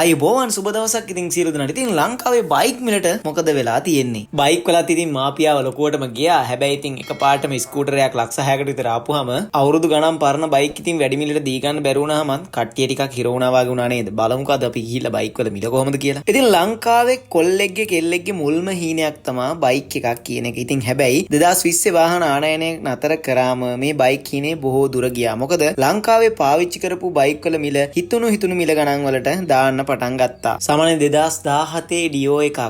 අයිබෝවන් සුබ දවසක් ඉතින් සියලු දෙනාට. ඉතින් ලංකාවේ බයික් මිලට මොකද වෙලා තියෙන්නේ? බයික් වලත් ඉතින් මාපියාව ලොකුවටම ගියා. හැබැයි ඉතින් එකපාරටම ස්කූටරයක් ලක්ෂ 6කට විතර ආපුවාම අවුරුදු ගණන් පරණ බයික් ඉතින් වැඩි මිලට දී ගන්න බැරි වුණාම කට්ටිය ටිකක් හිර වුණා වගේ වුණා නේද? බලමුකෝ අද අපි ගිහිල්ලා බයික් වල මිල කොහොමද කියලා. ඉතින් ලංකාවේ කොල්ලෙක්ගේ කෙල්ලෙක්ගේ මුල්ම හීනයක් තමයි බයික් එකක් කියන එක. ඉතින් හැබැයි 2020 වාහන ආනයනය නතර කරාම මේ බයික් හීනේ බොහෝ දුර ගියා. මොකද ලංකාවේ පාවිච්චි කරපු බයික් වල මිල හිතුණු මිල ගණන් වලට දාන්න පටන් ගත්තා. සාමාන්‍යයෙන් 2017 ඩියෝ එකක්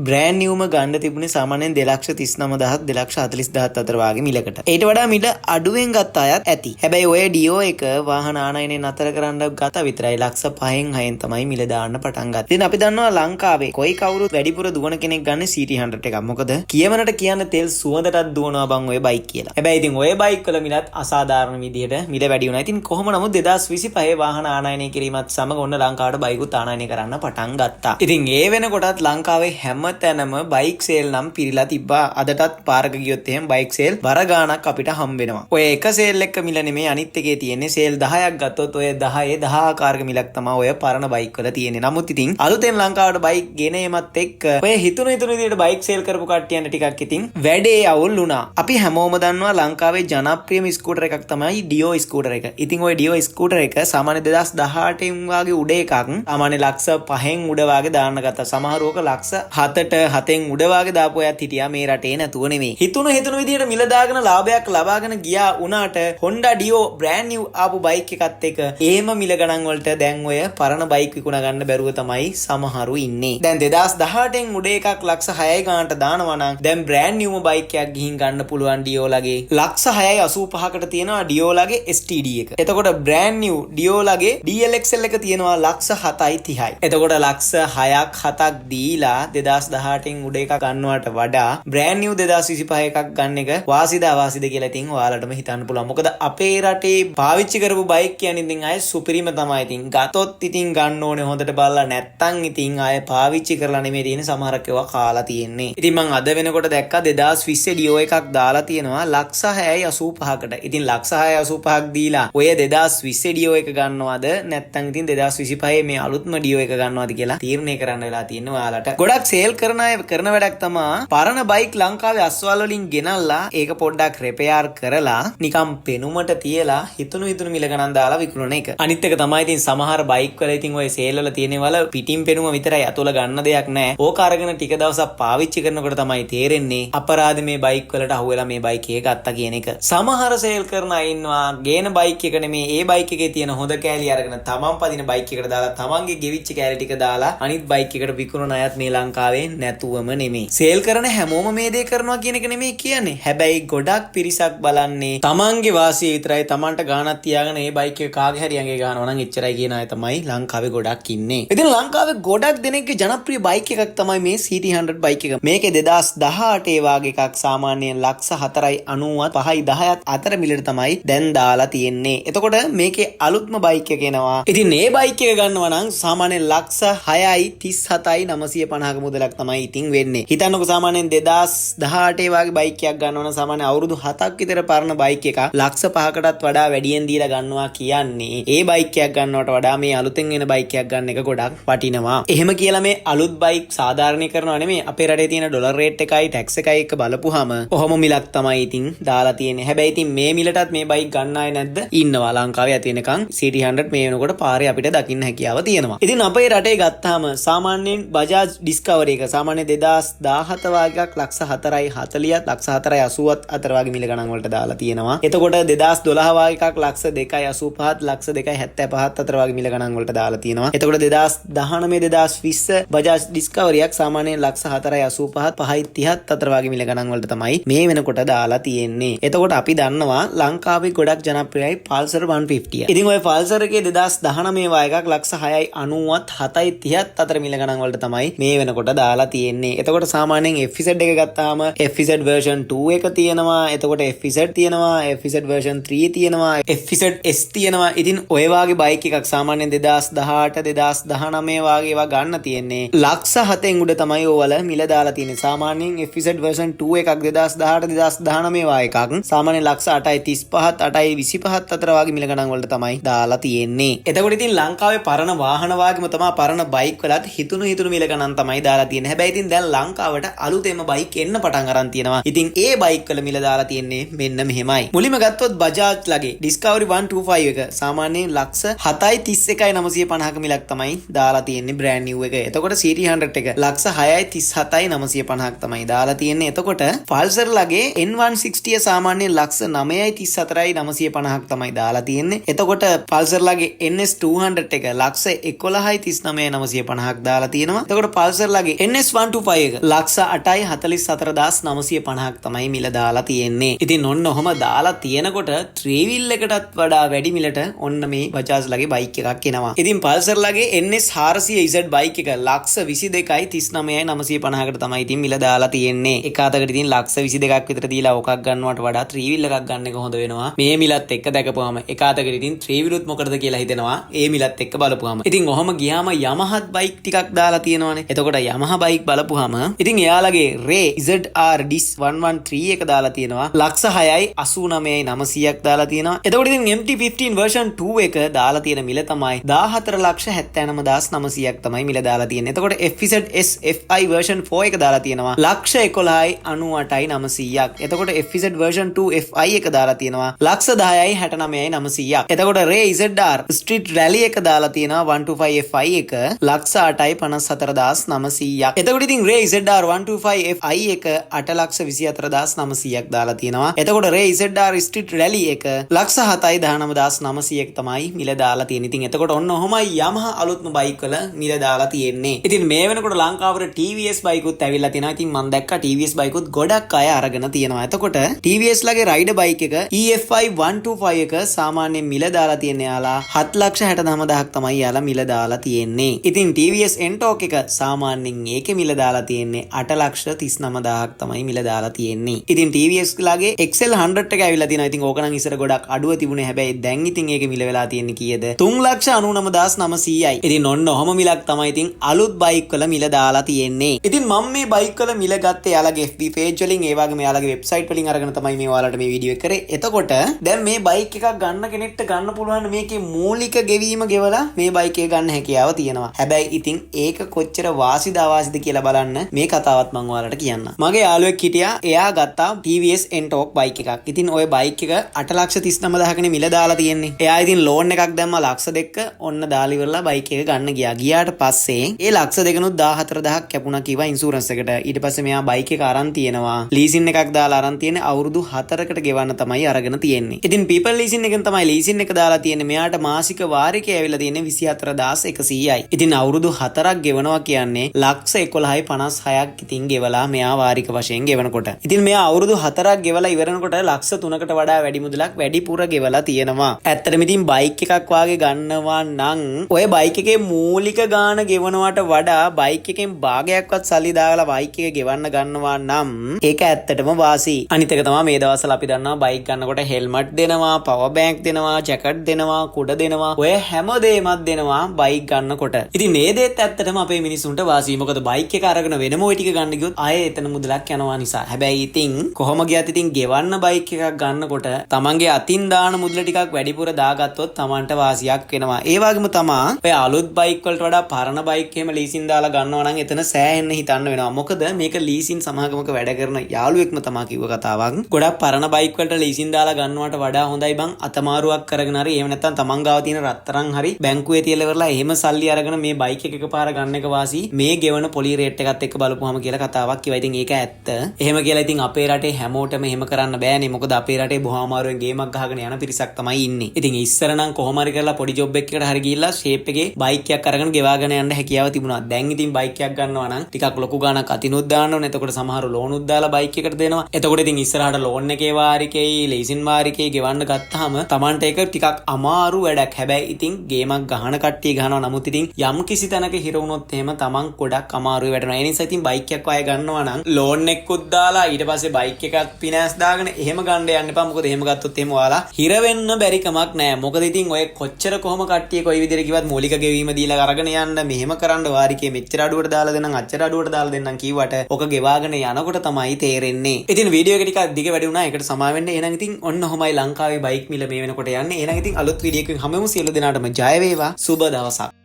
බ්‍රෑන්ඩ් නිව්ම ගන්න තිබුණේ සාමාන්‍යයෙන් 2,39,000 2,40,000 අතර වාගේ මිලකට. ඊට වඩා මිල අඩුවෙන් ගත්ත අයත් ඇති. හැබැයි ඔය ඩියෝ එක වාහන ආනයනය නතර කරන්න ගත විතරයි ලක්ෂ 5න් 6න් තමයි මිල දාන්න පටන් ගත්තේ. ඉතින් අපි දන්නවා ලංකාවේ කොයි කවුරුත් වැඩිපුර දුවන කෙනෙක් ගන්න CT100 එකක්. මොකද කියමනට කියන්න තෙල් සුවඳටත් දුවනවා බං ඔය බයික් කියලා. හැබැයි ඉතින් ඔය බයික් වල මිලත් අසාධාරණ විදිහට මිල වැඩි වුණා. ඉතින් කොහොම නමුත් 2025 වාහන ආනයනය කිරීමත් සමග ඔන්න ලංකාවට බයිකුත් ආනයනය කරන්න පටන් ගත්තා. ඉතින් ඒ වෙනකොටත් ලංකාවේ හැම තැනම බයික් සේල් නම් පිරීලා තිබ්බා. අදටත් පාරක ගියොත් එහෙම බයික් සේල් බර ගාණක් අපිට හම්බ වෙනවා. ඔය එක සේල් එක මිල නෙමෙයි අනිත් එකේ තියෙන්නේ. සේල් 10ක් ගත්තොත් ඔය 10 ආකාරක මිලක් තමයි ඔය පරණ බයික් වල තියෙන්නේ. නමුත් ඉතින් අලුතෙන් ලංකාවට බයික් ගෙන එමත් එක්ක ඔය හිතුණු විදිහට බයික් සේල් කරපු කට්ටියන්ට ටිකක් ඉතින් වැඩේ අවුල් වුණා. අපි හැමෝම දන්නවා ලංකාවේ ජනප්‍රියම ස්කූටර් එකක් තමයි ඩියෝ ස්කූටර් එක. ඉතින් ඔය ඩියෝ ස්කූටර් එක සාමාන්‍ය 2018 වගේ උඩ එකක් සාමාන්‍ය ලක්ෂ 5න් උඩ වාගේ දාන්න ගත්තා. සමහරවක ලක්ෂ 7න් උඩ වාගේ දාපු අයත් හිටියා මේ රටේ නැතුව නෙමෙයි. හිතුණු විදිහට මිල දාගෙන ලාභයක් ලබාගෙන ගියා උනාට Honda Dio brand new ආපු බයික් එකත් එක එහෙම මිල ගණන් වලට දැන් ඔය පරණ බයික් විකුණා ගන්න බැරුව තමයි සමහරු ඉන්නේ. දැන් 2018න් උඩ එකක් ලක්ෂ 6යි ගානට දානවා නම් දැන් brand new බයික් එකක් ගිහින් ගන්න පුළුවන් Dio ලගේ ලක්ෂ 6යි 85කට තියෙනවා Dio ලගේ STD එක. එතකොට brand new Dio ලගේ DLXL එක තියෙනවා ලක්ෂ 7යි 30යි. එතකොට ලක්ෂ 6ක් 7ක් දීලා 2018න් උඩ එකක් ගන්නවට වඩා බ්‍රෑන්ඩ් නිව් 2025 එකක් ගන්න එක වාසිද අවාසිද කියලා ඉතින් ඔයාලටම හිතන්න පුළුවන්. මොකද අපේ රටේ පාවිච්චි කරපු බයික් කියන්නේ ඉතින් ආයේ සුපිරිම තමයි. ඉතින් ගතොත් ඉතින් ගන්න ඕනේ හොඳට බලලා නැත්තම් ඉතින් ආයේ පාවිච්චි කරලා නෙමෙයි තියෙන්නේ සමහරක් ඒවා කාලා තියෙන්නේ. ඉතින් මම අද වෙනකොට දැක්කා 2020 ඩියෝ එකක් දාලා තියෙනවා ලක්ෂ 6යි 85කට. ඉතින් ලක්ෂ 6යි 85ක් දීලා ඔය 2020 ඩියෝ එක ගන්නවද නැත්තම් ඉතින් 2025 මේ අලුත්ම ඩියෝ එක ගන්නවද කියලා තීරණය කරන්න වෙලා තියෙනවා ඔයාලට. ගොඩක් සේල් කරන අය කරන වැඩක් තමයි පරණ බයික් ලංකාවේ අස්වල් වලින් ගෙනල්ලා ඒක පොඩ්ඩක් රිපෙයාර් කරලා නිකම් පෙනුමට තියලා හිතුණු මිල ගණන් දාලා විකුණන එක. අනිත් එක තමයි ඉතින් සමහර බයික් වල ඉතින් ඔය සේල් වල තියෙන වල පිටින් පෙනුම විතරයි අතොල ගන්න දෙයක් නැහැ. ඕක අරගෙන ටික දවසක් පාවිච්චි කරනකොට තමයි තේරෙන්නේ අපරාධ මේ බයික් වලට අහුවෙලා මේ බයික් එක ගත්තා කියන එක. සමහර සේල් කරන අය ඉන්නවා ගේන බයික් එක නෙමේ ඒ බයික් එකේ තියෙන හොඳ කෑලි අරගෙන තමන් පදින බයික් එකට දාලා තමන්ගේ ගෙවිච්ච කෑලි ටික දාලා අනිත් බයික් එකට විකුණන අයත් මේ ලංකාවේ නැතුවම නෙමෙයි. සේල් කරන හැමෝම මේ දේ කරනවා කියන එක නෙමෙයි කියන්නේ. හැබැයි ගොඩක් පිරිසක් බලන්නේ තමන්ගේ වාසිය විතරයි. තමන්ට ගානක් තියාගෙන මේ බයික් එක කාගේ හරි අඟේ ගහනවා නම් එච්චරයි කියන අය තමයි ලංකාවේ ගොඩක් ඉන්නේ. ඉතින් ලංකාවේ ගොඩක් දෙනෙක්ගේ ජනප්‍රිය බයික් එකක් තමයි මේ CT100 බයික් එක. මේකේ 2018 වාගේ එකක් සාමාන්‍යයෙන් ලක්ෂ 4යි 90ත් 5යි 10ත් අතර මිලට තමයි දැන් දාලා තියෙන්නේ. එතකොට මේකේ අලුත්ම බයික් එක එනවා. ඉතින් මේ බයික් එක ගන්නවා නම් සාමාන්‍යයෙන් ලක්ෂ 6යි 37යි 950ක මුදලක් තමයි ඉතින් වෙන්නේ. හිතන්නකෝ සාමාන්‍යයෙන් 2018 වගේ බයික් එකක් ගන්නවා නම් සාමාන්‍ය අවුරුදු 7ක් විතර පරණ බයික් එකක් ලක්ෂ 5කටත් වඩා වැඩියෙන් දීලා ගන්නවා කියන්නේ ඒ බයික් එකක් ගන්නවට වඩා මේ අලුතෙන් එන බයික් එකක් ගන්න එක ගොඩක් වටිනවා. එහෙම කියලා මේ අලුත් බයික් සාධාරණී කරනවා නෙමෙයි. අපේ රටේ තියෙන ඩොලර් රේට් එකයි ටැක්ස් එකයි එක බලපුවාම කොහොම මිලක් තමයි ඉතින් දාලා තියෙන්නේ. හැබැයි ඉතින් මේ මිලටත් මේ බයික් ගන්න අය නැද්ද? ඉන්නවා ලංකාවේ ඇති වෙනකන් CT100 මේ වෙනකොට පාරේ අපිට දකින්න හැකියාව තියෙනවා. ඉතින් අපේ රටේ ගත්තාම සාමාන්‍යයෙන් බජාජ් ඩිස්කවරි එක සාමාන්‍ය 2017 වාගේක් ලක්ෂ 4යි 40ත් ලක්ෂ 4යි 80ත් අතර වගේ මිල ගණන් වලට දාලා තියෙනවා. එතකොට 2012 වාගේ එකක් ලක්ෂ 2යි 85ත් ලක්ෂ 2යි 75ත් අතර වගේ මිල ගණන් වලට දාලා තියෙනවා. එතකොට 2019 2020 බජාජ් ඩිස්කවරි එකක් සාමාන්‍යයෙන් ලක්ෂ 4යි 85ත් 5යි 30ත් අතර වගේ මිල ගණන් වලට තමයි මේ වෙනකොට දාලා තියෙන්නේ. එතකොට අපි දන්නවා ලංකාවේ ගොඩක් ජනප්‍රියයි Pulsar 150. ඉතින් ඔය Pulsar එකේ 2019 වාගේ එකක් ලක්ෂ 6යි 90ත් 7යි 30ත් අතර මිල ගණන් වලට තමයි මේ වෙනකොට දාලා තියෙන්නේ. එතකොට සාමාන්‍යයෙන් FZ එක ගත්තාම FZ version 2 එක තියෙනවා. එතකොට FZ තියෙනවා, FZ version 3 තියෙනවා, FZ S තියෙනවා. ඉතින් ඔය වාගේ බයික් එකක් සාමාන්‍යයෙන් 2018 2019 වාගේ ඒවා ගන්න තියෙන්නේ ලක්ෂ 7න් උඩ තමයි ඕවල මිල දාලා තියෙන්නේ. සාමාන්‍යයෙන් FZ version 2 එකක් 2018 2019 වාගේ එකක් සාමාන්‍යයෙන් ලක්ෂ 8යි 35ත් 8යි 25ත් අතර වාගේ මිල ගණන් වලට තමයි දාලා තියෙන්නේ. එතකොට ඉතින් ලංකාවේ පරණ වාහන වගේම තමයි පරණ බයික් වලත් හිතුණු මිල ගණන් තමයි දාලා තියෙන්නේ. හැබැයි ඉතින් දැන් ලංකාවට අලුතෙන්ම බයික් එන්න පටන් අරන් තියෙනවා. ඉතින් ඒ බයික් වල මිල දාලා තියෙන්නේ මෙන්න මෙහෙමයි. මුලින්ම ගත්තොත් බජාජ් ලගේ Discovery 125 එක සාමාන්‍යයෙන් ලක්ෂ 7.31,950ක මිලක් තමයි දාලා තියෙන්නේ බ්‍රෑන්ඩ් නිව් එක. එතකොට CT100 එක ලක්ෂ 6.37,950ක තමයි දාලා තියෙන්නේ. එතකොට Pulsar ලගේ N160 සාමාන්‍යයෙන් ලක්ෂ 9.34,950ක තමයි දාලා තියෙන්නේ. එතකොට Pulsar ලගේ NS200 එක ලක්ෂ 11.39,950ක් දාලා තියෙනවා. එතකොට Pulsar ලගේ NS125 එක ලක්ෂ 8.44,950ක් තමයි මිල දාලා තියෙන්නේ. ඉතින් ඔන්න ඔහම දාලා තියෙනකොට ත්‍රිවිල් එකටත් වඩා වැඩි මිලට ඔන්න මේ Bajaj ලගේ බයික් එකක් එනවා. ඉතින් Pulsar ලගේ NS400Z බයික් එක ලක්ෂ 22.39,950කට තමයි ඉතින් මිල දාලා තියෙන්නේ. එක අතකට ඉතින් ලක්ෂ 22ක් විතර දීලා ඔකක් ගන්නවට වඩා ත්‍රිවිල් එකක් ගන්න එක හොඳ වෙනවා. මේ මිලත් එක්ක දැකපුවාම එක අතකට ඉතින් ත්‍රිවිලුත් මොකටද කියලා හිතෙනවා. ඒ මිලත් එක්ක බලපුවාම. ඉතින් ඔහම ගියාම Yamaha බයික් ටිකක් දාලා තියෙනවානේ. එතකොට Yamaha බයික් බලපුවාම ඉතින් එයාලගේ Ray ZR Dis 113 එක දාලා තියෙනවා. ලක්ෂ 6.89,900ක් දාලා තියෙනවා. එතකොට ඉතින් MT15 version 2 එක දාලා තියෙන මිල තමයි 14,79,900ක් තමයි මිල දාලා තියෙන්නේ. එතකොට FZ SFI version 4 එක දාලා තියෙනවා. ලක්ෂ 11,98,900ක්. එතකොට FZ version 2 FI එක දාලා තියෙනවා. ලක්ෂ 10,69,900ක්. එතකොට Ray ZR Street Rally එක දාලා තියෙනවා 125 FI එක ලක්ෂ 8,54,900ක්. එතකොට ඉතින් Ray ZR 125 FI එක 8,24,900ක් දාලා තියෙනවා. එතකොට Ray ZR Street Rally එක ලක්ෂ 7,19,900ක් තමයි මිල දාලා තියෙන්නේ. ඉතින් එතකොට ඔන්න ඔහොමයි Yamaha අලුත්ම බයික් වල මිල දාලා තියෙන්නේ. ඉතින් මේ වෙනකොට ලංකාවට TVS බයිකුත් ඇවිල්ලා තියෙනවා. ඉතින් මම දැක්කා TVS බයිකුත් ගොඩක් අය අරගෙන තියෙනවා. එතකොට TVS ලගේ රයිඩර් බයික් එක EFI 125 එක සාමාන්‍යයෙන් මිල දාලා තියෙන්නේ යාලා 7,69,000ක් තමයි යාලා මිල දාලා තියෙන්නේ. ඉතින් TVS Ntorq එක සාමාන්‍යයෙන් ඒකේ මිල දාලා තියෙන්නේ 8,39,000ක් තමයි මිල දාලා තියෙන්නේ. ඉතින් TVS ලගේ XL 100 එක ඇවිල්ලා තියෙනවා. ඉතින් ඕක නම් ඉස්සර ගොඩක් අඩුව තිබුණේ. හැබැයි දැන් ඉතින් ඒකේ මිල වෙලා තියෙන්නේ කීයද? 3,99,900යි. ඉතින් ඔන්න ඔහම මිලක් තමයි ඉතින් අලුත් බයික් වල මිල දාලා තියෙන්නේ. ඉතින් මම මේ බයික් වල මිල ගත්තේ යාලගේ FB page වලින් ඒ වගේම යාලගේ වෙබ්සයිට් වලින් අරගෙන තමයි මේ ඔයාලට මේ වීඩියෝ එක කරේ. එතකොට දැන් මේ බයික් එකක් ගන්න කෙනෙක්ට ගන්න පුළුවන් මේකේ මූලික ගෙවීම ගෙවලා මේ බයික් එක ගන්න හැකියාව තියෙනවා. හැබැයි ඉතින් ඒක කොච්චර වාසිද අවාසිද කියලා බලන්න මේ කතාවත් මම ඔයාලට කියන්නම්. මගේ යාළුවෙක් හිටියා එයා ගත්තා TVS Ntorq බයික් එකක්. ඉතින් ওই බයික් එක 8,39,000කනේ මිල දාලා තියෙන්නේ. එයා ඉතින් ලෝන් එකක් දැම්මා ලක්ෂ 2ක ඔන්න දාලා ඉවරලා බයික් එක ගන්න ගියා. ගියාට පස්සේ ඒ ලක්ෂ 2කනුත් 14,000ක් කැපුණා කිව්වා ඉන්ෂුරන්ස් එකට. ඊට පස්සේ මෙයා බයික් එක අරන් තියෙනවා. ලීසින් එකක් දාලා අරන් තියෙන්නේ අවුරුදු 4කට ගෙවන්න තමයි අරගෙන තියෙන්නේ. ඉතින් people leasing එකෙන් තමයි ලීසින් එක දාලා තියෙන්නේ. මෙයාට මාසික වාරිකය ඇවිල්ලා තියෙන්නේ 24,100යි. ඉතින් අවුරුදු 4ක් ගෙවනවා කියන්නේ ලක්ෂ 11.56ක් ඉතින් ගෙවලා මෙයා වාරික වශයෙන් ගෙවනකොට. ඉතින් මෙයා අවුරුදු 4ක් ගෙවලා ඉවරනකොට ලක්ෂ 3කට වඩා වැඩි මුදලක් වැඩිපුර ගෙවලා තියෙනවා. ඇත්තටම ඉතින් බයික් එකක් වාගේ ගන්නවා නම් ඔය බයික් එකේ මූලික ගාණ ගෙවනවට වඩා බයික් එකෙන් භාගයක්වත් සල්ලි දාලා බයික් එක ගෙවන්න ගන්නවා නම් ඒක ඇත්තටම වාසි. අනිත් එක තමයි මේ දවස්වල අපි දන්නවා බයික් ගන්නකොට හෙල්මට් දෙනවා, පවර් බෑන්ක් දෙනවා, ජැකට් දෙනවා, කුඩ දෙනවා. ඔය හැම දෙයක්මත් දෙනවා බයික් ගන්නකොට. ඉතින් මේ දේත් ඇත්තටම අපේ මිනිස්සුන්ට වාසි. මොකද බයික් එක අරගෙන වෙනම ওই ටික ගන්න ගියොත් ආයේ එතන මුදලක් යනවා නිසා. හැබැයි ඉතින් කොහොම ගියත් ඉතින් ගෙවන්න බයික් එකක් ගන්නකොට තමන්ගේ අතින් දාන මුදල ටිකක් වැඩිපුර දාගත්තොත් තමන්ට වාසියක් වෙනවා. ඒ වගේම තමයි ඔය අලුත් බයික් වලට වඩා පරණ බයික් එහෙම ලීසින් දාලා ගන්නවා නම් එතන සෑහෙන්න හිතන්න වෙනවා. මොකද මේක ලීසින් සමාගමක වැඩ කරන යාළුවෙක්ම තමයි කිව්ව කතාවක්. ගොඩක් පරණ බයික් වලට ලීසින් දාලා ගන්නවට වඩා හොඳයි බං අතමාරුවක් කරගෙන හරි එහෙම නැත්නම් තමන් ගාව තියෙන රත්තරන් හරි බැංකුවේ තියලා ඉවරලා එහෙම සල්ලි අරගෙන මේ බයික් එක එකපාර ගන්න එක වාසි මේ ගෙවන පොලි රේට් එකත් එක්ක බලපුවාම කියලා කතාවක් කිව්වා. ඉතින් ඒක ඇත්ත. එහෙම කියලා ඉතින් අපේ රටේ හැමෝටම එහෙම කරන්න බෑනේ. මොකද අපේ රටේ බොහොම අමාරුවෙන් ගේමක් ගහගෙන යන පිරිසක් තමයි ඉන්නේ. ඉතින් ඉස්සර නම් කොහොම හරි කරලා පොඩි ජොබ් එකකට හරි ගිහිල්ලා ෂේප් එකේ බයික් එකක් අරගෙන ගෙවාගෙන යන්න හැකියාව තිබුණා. දැන් ඉතින් බයික් එකක් ගන්නවා නම් ටිකක් ලොකු ගාණක් අතිනුත් දාන්න ඕනේ. එතකොට සමහරව ලෝන් උත් දාලා බයික් එකට දෙනවා. එතකොට ඉතින් ඉස්සරහට ලෝන් එකේ වාරිකේ ලීසින් වාරිකේ ගෙවන්න ගත්තාම Tamanට ඒක ටිකක් අමාරු වැඩක්. හැබැයි ඉතින් ගේමක් ගහන කට්ටිය ගහනවා. නමුත් ඉතින් යම් කිසි තැනක හිර වුණොත් එහෙම Taman ගොඩක් අමාරුයි වැටෙනවා. ඒ නිසා ඉතින් බයික් එකක් ආයෙ ගන්නවා නම් ලෝන් එකකුත් දාලා ඊට පස්සේ බයික් එකත් ෆිනෑන්ස් දාගෙන එහෙම ගන්න යන්න එපා. මොකද එහෙම ගත්තොත් එහෙම ඔයාලා හිර වෙන්න බැරි කමක් නැහැ. මොකද ඉතින් ඔය කොච්චර කොහොම කට්ටිය කොයි විදිහට කිව්වත් මූලික ගෙවීම දීලා අරගෙන යන්න මෙහෙම කරන්න වාරිකේ මෙච්චර අඩුවට දාලා දෙන්නම් අච්චර අඩුවට දාලා දෙන්නම් කිව්වට ඔක ගෙවාගෙන යනකොට තමයි තේරෙන්නේ. ඉතින් වීඩියෝ එක ටිකක් දිග වැඩි වුණා. ඒකට සමා වෙන්න. එහෙනම් ඉතින් ඔන්න ඔහොමයි ලංකාවේ බයික් මිල මේ වෙනකොට යන්නේ. එහෙනම් ඉතින් අලුත් වීඩියෝ එකකින් හැමෝම සියලු දෙනාටම ජය වේවා. සුබ දවසක්.